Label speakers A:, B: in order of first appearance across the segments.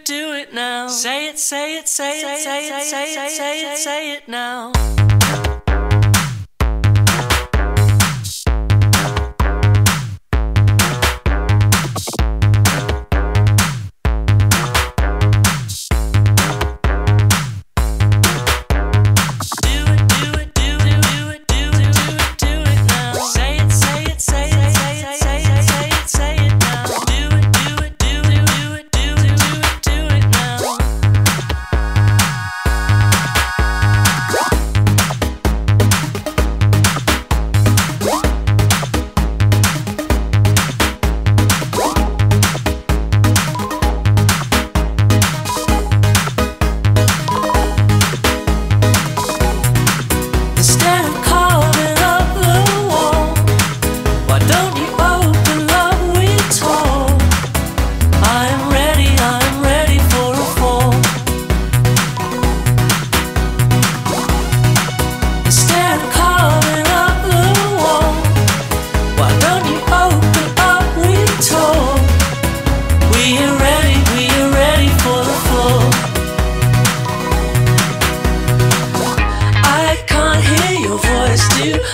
A: do it now. Say it now.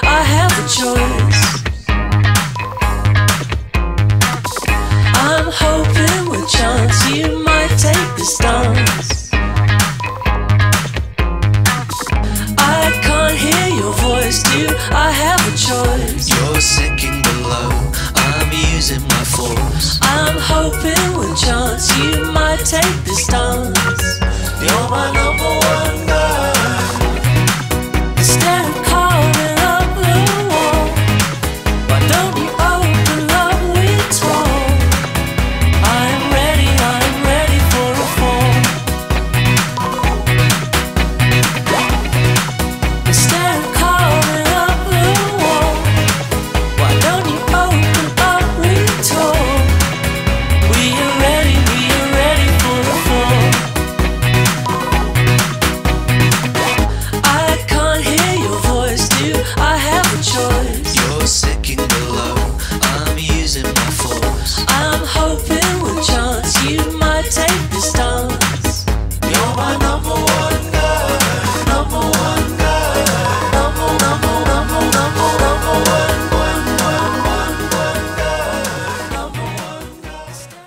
A: I have a choice. I'm hoping with chance you might take the stance. I can't hear your voice, do I have a choice?
B: You're sinking below, I'm using my force.
A: I'm hoping with chance you might take the stance.
B: You're my number one guy.
A: Instead of